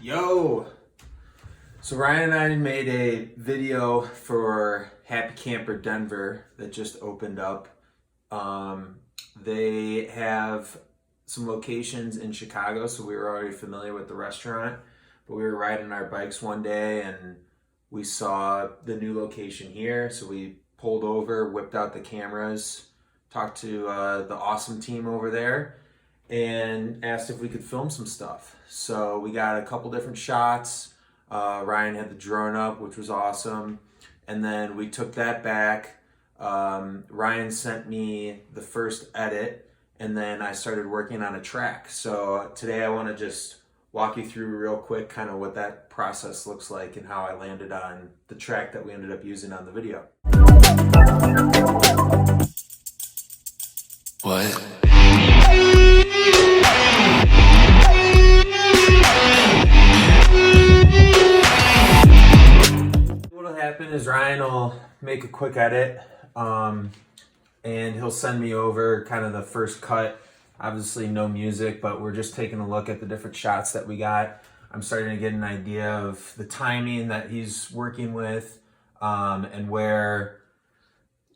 Yo! So Ryan and I made a video for Happy Camper Denver that just opened up. They have some locations in Chicago, so we were already familiar with the restaurant. But we were riding our bikes one day and we saw the new location here. So we pulled over, whipped out the cameras, talked to the awesome team over there, and asked if we could film some stuff. So we got a couple different shots. Ryan had the drone up, which was awesome. And then we took that back. Ryan sent me the first edit, and then I started working on a track. So today I want to just walk you through real quick kind of what that process looks like and how I landed on the track that we ended up using on the video. What? What'll happen is Ryan will make a quick edit, and he'll send me over kind of the first cut. Obviously no music, but we're just taking a look at the different shots that we got. I'm starting to get an idea of the timing that he's working with, and where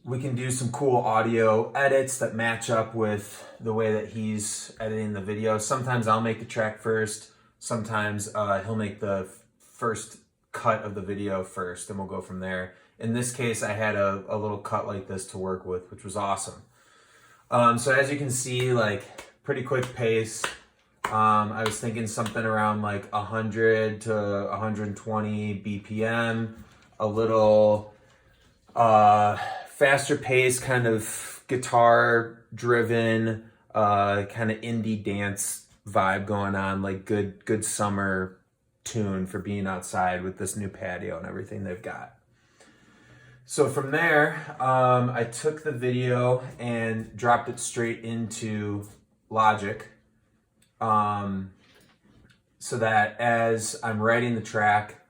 we can do some cool audio edits that match up with the way that he's editing the video. Sometimes I'll make the track first. Sometimes he'll make the first cut of the video first, and we'll go from there. In this case, I had a little cut like this to work with, which was awesome. So as you can see, like, pretty quick pace. I was thinking something around like 100 to 120 BPM, a little faster pace, kind of guitar driven, kind of indie dance vibe going on, like good summer tune for being outside with this new patio and everything they've got. So from there, I took the video and dropped it straight into Logic, so that as I'm writing the track,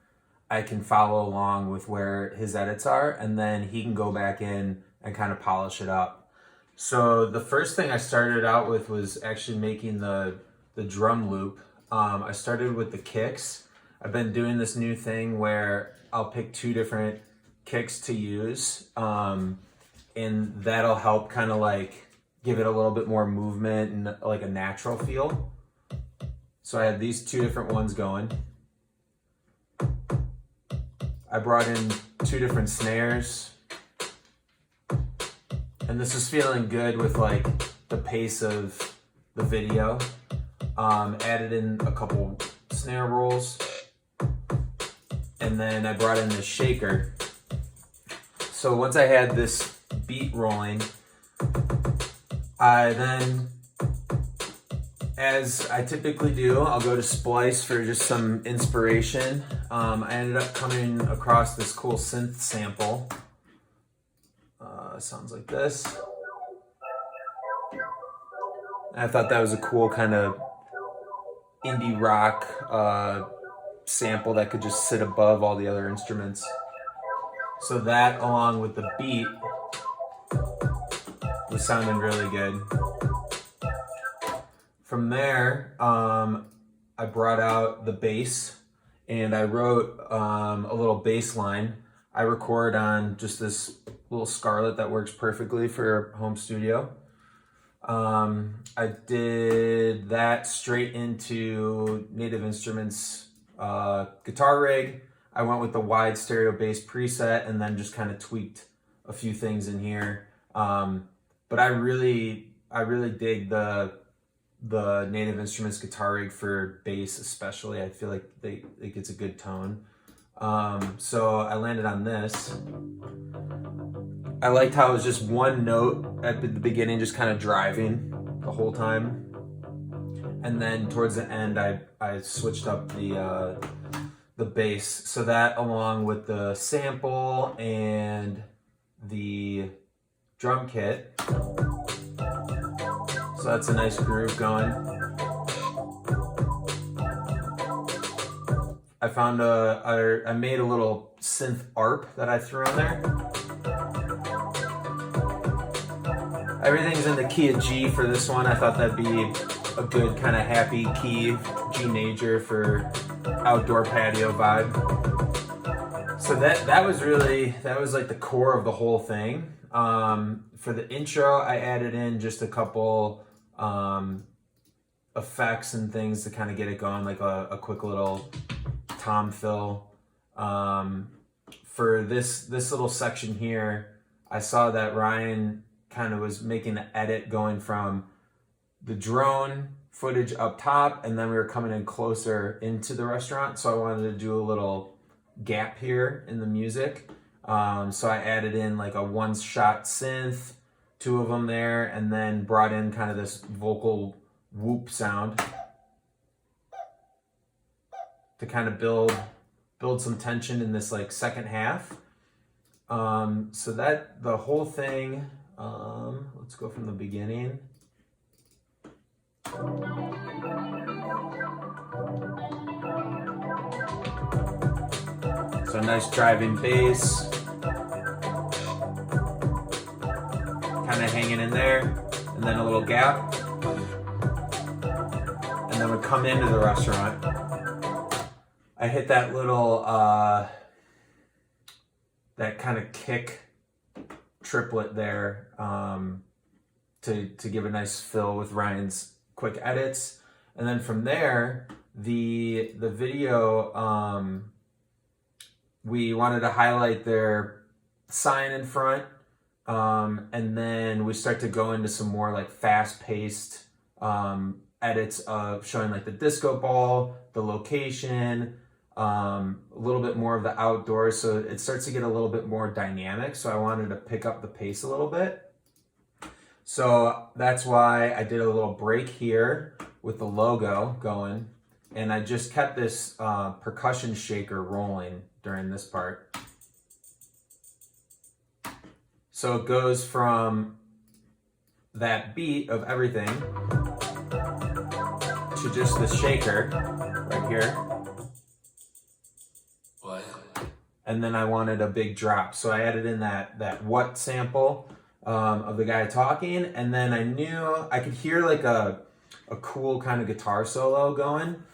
I can follow along with where his edits are, and then he can go back in and kind of polish it up. So the first thing I started out with was actually making the drum loop. I started with the kicks. I've been doing this new thing where I'll pick two different kicks to use, and that'll help kind of like give it a little bit more movement and like a natural feel. So I had these two different ones going. I brought in two different snares, and this is feeling good with like the pace of the video. Added in a couple snare rolls, and then I brought in the shaker. So once I had this beat rolling, I then, as I typically do, I'll go to Splice for just some inspiration. I ended up coming across this cool synth sample. Sounds like this. I thought that was a cool kind of indie rock sample that could just sit above all the other instruments. So that, along with the beat, was sounding really good. From there, I brought out the bass, and I wrote a little bass line. I record on just this little Scarlett that works perfectly for home studio. I did that straight into Native Instruments guitar rig. I went with the wide stereo bass preset and then just kind of tweaked a few things in here. But I really dig the Native Instruments guitar rig for bass especially. I feel like it gets a good tone. So I landed on this. I liked how it was just one note at the beginning, just kind of driving the whole time. And then towards the end, I switched up the bass. So that, along with the sample and the drum kit. So that's a nice groove going. I found I made a little synth ARP that I threw on there. Everything's in the key of G for this one. I thought that'd be a good kind of happy key, G AC Nature for outdoor patio vibe. So that was like the core of the whole thing. For the intro, I added in just a couple effects and things to kind of get it going, like a quick little tom fill. For this little section here, I saw that Ryan kind of was making the edit going from the drone footage up top, and then we were coming in closer into the restaurant. So I wanted to do a little gap here in the music. So I added in like a one-shot synth, 2 of them there, and then brought in kind of this vocal whoop sound to kind of build some tension in this like second half. So that the whole thing, let's go from the beginning. So nice driving bass, kind of hanging in there, and then a little gap. And then we come into the restaurant. I hit that little, that kind of kick triplet there to give a nice fill with Ryan's quick edits. And then from there, the video, we wanted to highlight their sign in front, and then we start to go into some more like fast-paced edits of showing like the disco ball, the location, a little bit more of the outdoors, so it starts to get a little bit more dynamic. So I wanted to pick up the pace a little bit. So that's why I did a little break here with the logo going, and I just kept this percussion shaker rolling during this part. So it goes from that beat of everything to just the shaker right here. What? And then I wanted a big drop. So I added in that what sample of the guy talking, and then I knew I could hear like a cool kind of guitar solo going.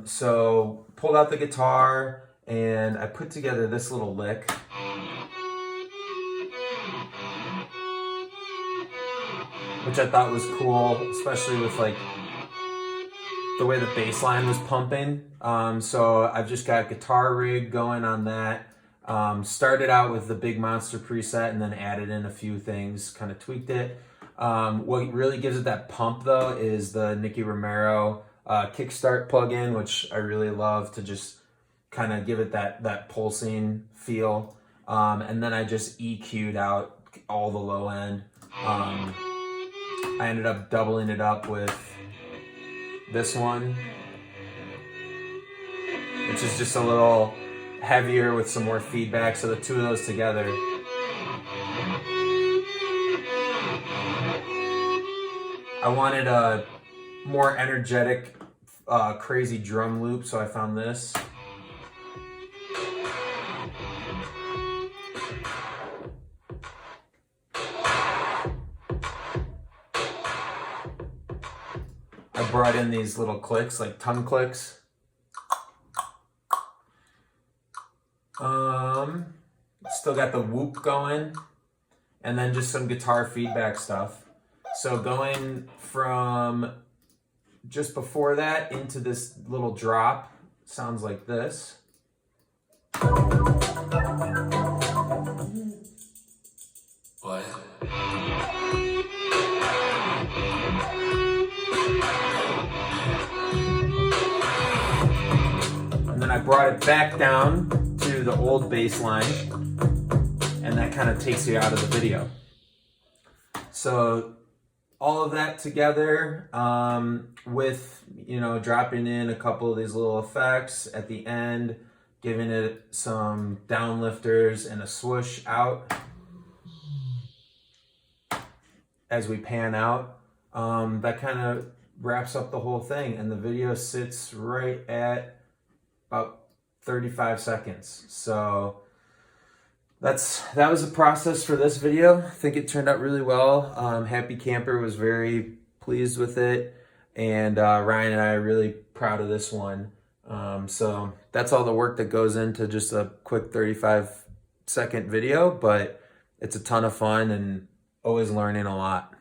So pulled out the guitar and I put together this little lick. Which I thought was cool, especially with like the way the bass line was pumping. So I've just got guitar rig going on that. Started out with the Big Monster preset and then added in a few things, kind of tweaked it. What really gives it that pump though is the Nicky Romero Kickstart plugin, which I really love to just kind of give it that pulsing feel. And then I just EQ'd out all the low end. I ended up doubling it up with this one, which is just a little heavier with some more feedback. So the two of those together, I wanted a more energetic, crazy drum loop, so I found this. I brought in these little clicks, like tongue clicks. Still got the whoop going, and then just some guitar feedback stuff. So going from just before that into this little drop sounds like this. What? And then I brought it back down to the old bass line, and that kind of takes you out of the video. So all of that together, with, you know, dropping in a couple of these little effects at the end, giving it some downlifters and a swoosh out as we pan out, that kind of wraps up the whole thing. And the video sits right at about 35 seconds. So that was the process for this video. I think it turned out really well. Happy Camper was very pleased with it, and Ryan and I are really proud of this one. So that's all the work that goes into just a quick 35-second video, but it's a ton of fun and always learning a lot.